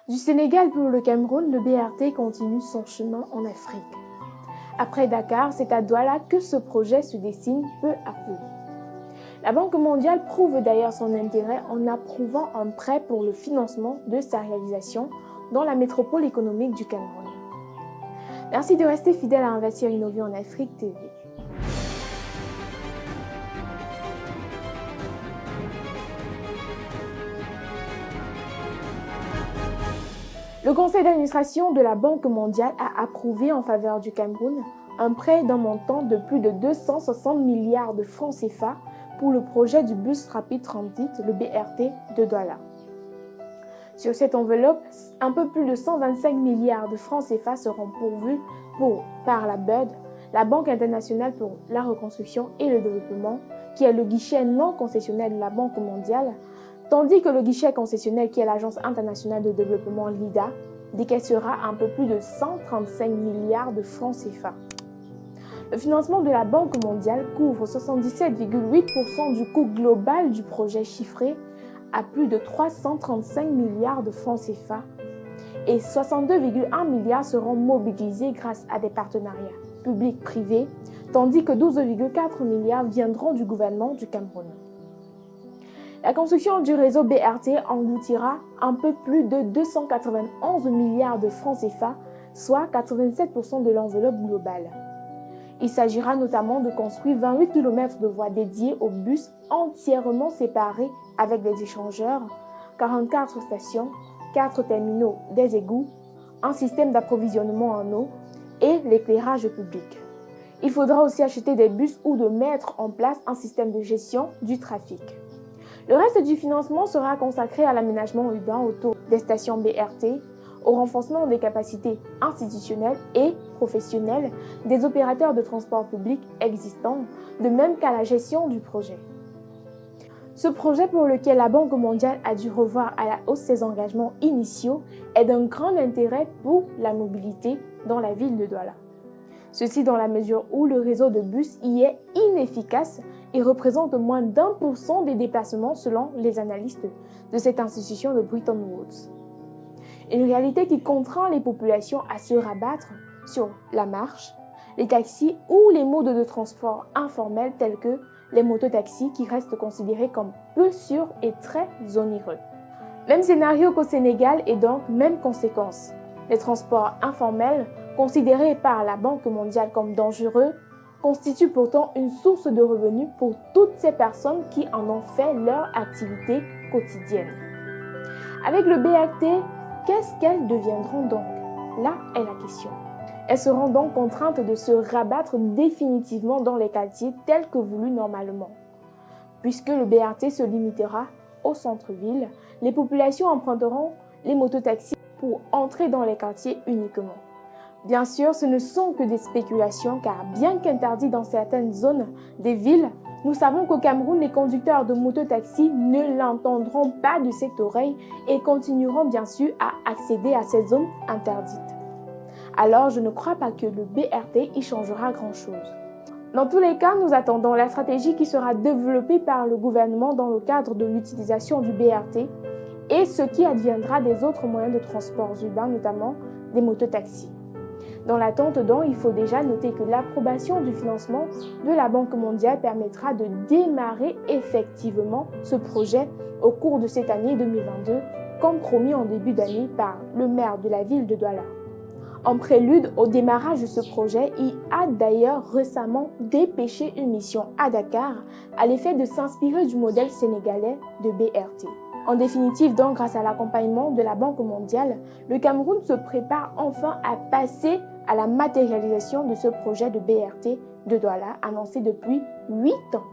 Du Sénégal pour le Cameroun, le BRT continue son chemin en Afrique. Après Dakar, c'est à Douala que ce projet se dessine peu à peu. La Banque mondiale prouve d'ailleurs son intérêt en approuvant un prêt pour le financement de sa réalisation dans la métropole économique du Cameroun. Merci de rester fidèle à Investir Innover en Afrique TV. Le conseil d'administration de la Banque mondiale a approuvé en faveur du Cameroun un prêt d'un montant de plus de 260 milliards de francs CFA pour le projet du bus rapide transit, le BRT de Douala. Sur cette enveloppe, un peu plus de 125 milliards de francs CFA seront pourvus par la BID, la Banque internationale pour la reconstruction et le développement, qui est le guichet non concessionnel de la Banque mondiale, tandis que le guichet concessionnel, qui est l'Agence internationale de développement LIDA, décaissera un peu plus de 135 milliards de francs CFA. Le financement de la Banque mondiale couvre 77,8% du coût global du projet chiffré à plus de 335 milliards de francs CFA et 62,1 milliards seront mobilisés grâce à des partenariats publics-privés, tandis que 12,4 milliards viendront du gouvernement du Cameroun. La construction du réseau BRT engloutira un peu plus de 291 milliards de francs CFA, soit 87% de l'enveloppe globale. Il s'agira notamment de construire 28 km de voies dédiées aux bus entièrement séparés avec des échangeurs, 44 stations, 4 terminaux des égouts, un système d'approvisionnement en eau et l'éclairage public. Il faudra aussi acheter des bus ou de mettre en place un système de gestion du trafic. Le reste du financement sera consacré à l'aménagement urbain autour des stations BRT, au renforcement des capacités institutionnelles et professionnelles des opérateurs de transport public existants, de même qu'à la gestion du projet. Ce projet pour lequel la Banque mondiale a dû revoir à la hausse ses engagements initiaux est d'un grand intérêt pour la mobilité dans la ville de Douala. Ceci dans la mesure où le réseau de bus y est inefficace et représente moins d'1% des déplacements selon les analystes de cette institution de Bretton Woods. Une réalité qui contraint les populations à se rabattre sur la marche, les taxis ou les modes de transport informels tels que les mototaxis qui restent considérés comme peu sûrs et très onéreux. Même scénario qu'au Sénégal et donc même conséquence. Les transports informels, considérés par la Banque mondiale comme dangereux, constituent pourtant une source de revenus pour toutes ces personnes qui en ont fait leur activité quotidienne. Avec le BRT, qu'est-ce qu'elles deviendront donc? Là est la question. Elles seront donc contraintes de se rabattre définitivement dans les quartiers tels que voulus normalement. Puisque le BRT se limitera au centre-ville, les populations emprunteront les mototaxis pour entrer dans les quartiers uniquement. Bien sûr, ce ne sont que des spéculations car bien qu'interdits dans certaines zones des villes, nous savons qu'au Cameroun, les conducteurs de mototaxis ne l'entendront pas de cette oreille et continueront bien sûr à accéder à ces zones interdites. Alors, je ne crois pas que le BRT y changera grand-chose. Dans tous les cas, nous attendons la stratégie qui sera développée par le gouvernement dans le cadre de l'utilisation du BRT et ce qui adviendra des autres moyens de transport urbain, notamment des mototaxis. Dans l'attente donc, il faut déjà noter que l'approbation du financement de la Banque mondiale permettra de démarrer effectivement ce projet au cours de cette année 2022, comme promis en début d'année par le maire de la ville de Douala. En prélude au démarrage de ce projet, il a d'ailleurs récemment dépêché une mission à Dakar à l'effet de s'inspirer du modèle sénégalais de BRT. En définitive, donc, grâce à l'accompagnement de la Banque mondiale, le Cameroun se prépare enfin à passer à la matérialisation de ce projet de BRT de Douala annoncé depuis 8 ans.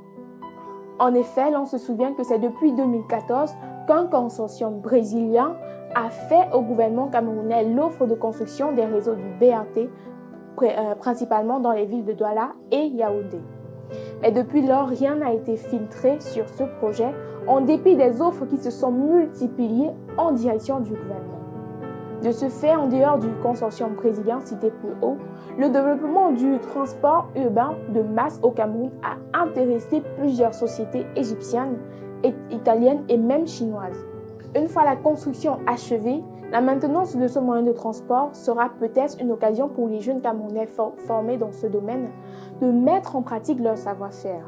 En effet, l'on se souvient que c'est depuis 2014 qu'un consortium brésilien a fait au gouvernement camerounais l'offre de construction des réseaux du BRT, principalement dans les villes de Douala et Yaoundé. Mais depuis lors, rien n'a été filtré sur ce projet, en dépit des offres qui se sont multipliées en direction du gouvernement. De ce fait, en dehors du consortium brésilien cité plus haut, le développement du transport urbain de masse au Cameroun a intéressé plusieurs sociétés égyptiennes, italiennes et même chinoises. Une fois la construction achevée, La maintenance de ce moyen de transport sera peut-être une occasion pour les jeunes Camerounais formés dans ce domaine de mettre en pratique leur savoir-faire.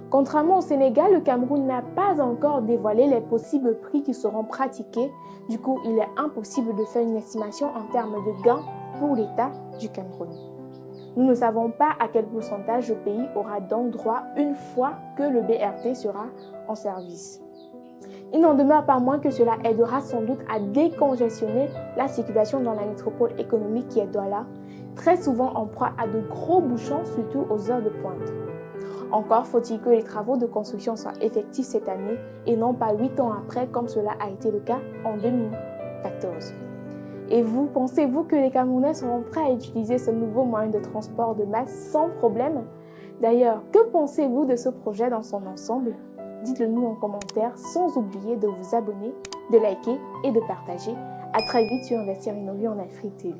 Contrairement au Sénégal, le Cameroun n'a pas encore dévoilé les possibles prix qui seront pratiqués. Du coup, il est impossible de faire une estimation en termes de gains pour l'État du Cameroun. Nous ne savons pas à quel pourcentage le pays aura donc droit une fois que le BRT sera en service. Il n'en demeure pas moins que cela aidera sans doute à décongestionner la circulation dans la métropole économique qui est Douala, très souvent en proie à de gros bouchons, surtout aux heures de pointe. Encore faut-il que les travaux de construction soient effectifs cette année et non pas 8 ans après comme cela a été le cas en 2014. Et vous, pensez-vous que les Camerounais seront prêts à utiliser ce nouveau moyen de transport de masse sans problème? D'ailleurs, que pensez-vous de ce projet dans son ensemble? Dites-le nous en commentaire sans oublier de vous abonner, de liker et de partager. À très vite sur Investir Innover en Afrique TV.